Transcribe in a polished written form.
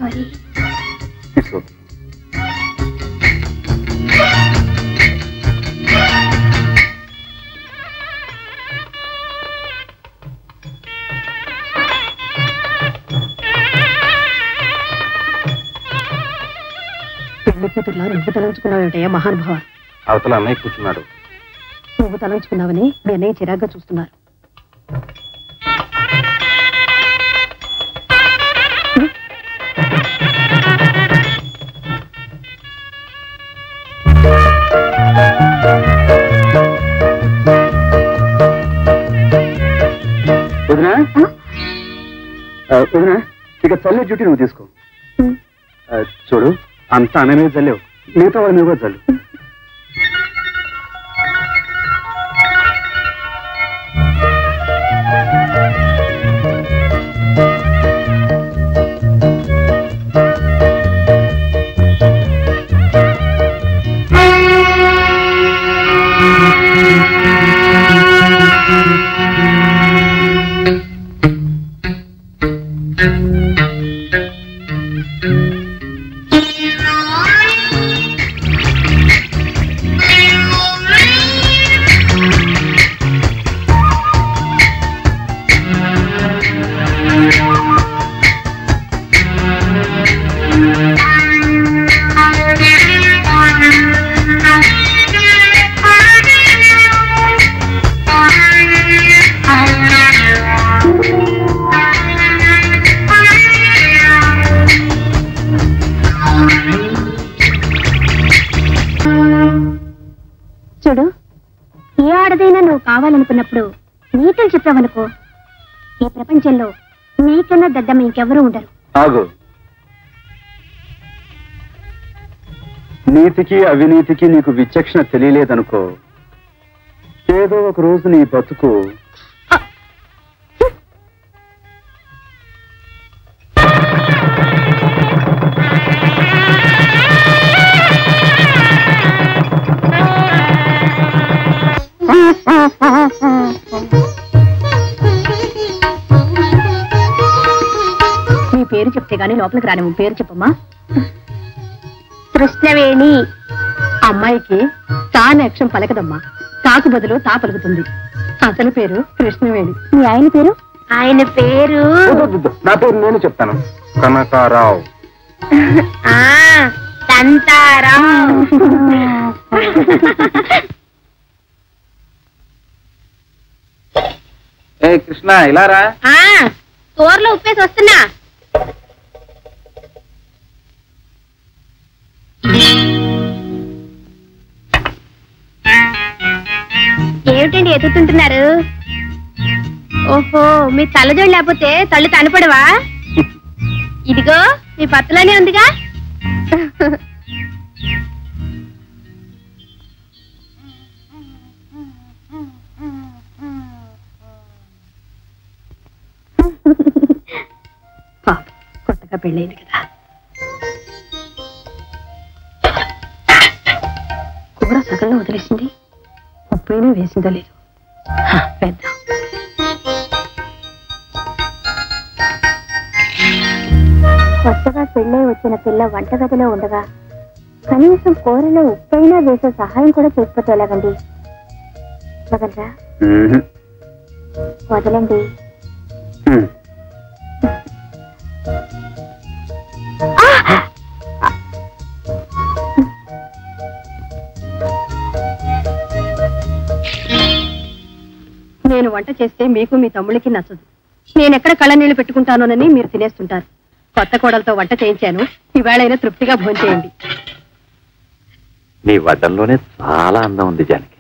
Sorry. It's okay. పెళ్లి కూతురులో నువ్వు తలంచుకున్నావేటయ్యా మహానుభావ. అవతల అన్నయ్య కూర్చున్నాడు. నువ్వు తలంచుకున్నావని మీ అన్నయ్య చిరాగ్గా చూస్తున్నారు. వదినా వదినా, ఇక చల్లే డ్యూటీ నువ్వు తీసుకో. చూడు, అంత అనమే చల్లేవు, మిగతా వాళ్ళు నువ్వు చల్లు. చూడు, ఏ ఆడదైనా నువ్వు కావాలనుకున్నప్పుడు నీతులు చెప్పావనుకో, ఈ ప్రపంచంలో నీకన్నా దద్దమ్మ ఇంకెవరూ ఉండరు. ఆగు. నీతికి అవినీతికి నీకు విచక్షణ తెలియలేదనుకో, ఏదో ఒక రోజు నీ బతుకు నీ పేరు చెప్తే గానీ లోపలికి రాని పేరు చెప్పమ్మా. కృష్ణవేణి. అమ్మాయికి తాను అక్షం పలకదమ్మా, తాకు బదులు తా పలుకుతుంది. అసలు పేరు కృష్ణవేణి. మీ ఆయన పేరు? ఆయన పేరు నా పేరు నేను చెప్తాను, కనకారావు. తంతారావు. ఏ కృష్ణ, ఇలా రా. తోరలో ఉప్పేసి వస్తున్నా. ఏమిటండి ఎదుగుతుంటున్నారు? ఓహో, మీ తలజోడు లేకపోతే తల్లి తనపడవా? ఇదిగో మీ పత్తులోనే ఉందిగా. కొత్తగా పెళ్ళైంది కదా, కూర సగంలో వదిలేసింది, ఉప్పైనా వేసిందో లేదు. పెద్ద కొత్తగా పెళ్ళై వచ్చిన పిల్ల వంటగదిలో ఉండగా కనీసం కూరలో ఉప్పైనా వేసే సహాయం కూడా చేయకపోతే ఎలాగండి? వదలరా? వదలండి. నేను వంట చేస్తే మీకు మీ తమ్ముళ్ళకి నచ్చదు. నేనెక్కడ కళ్ళనీళ్లు పెట్టుకుంటానోనని మీరు తినేస్తుంటారు. కొత్త కోడలతో వంట చేయించాను, ఈవేళైనా తృప్తిగా భోంచేయండి. నీ వడ్డంలోనే చాలా అందం ఉంది జానకి.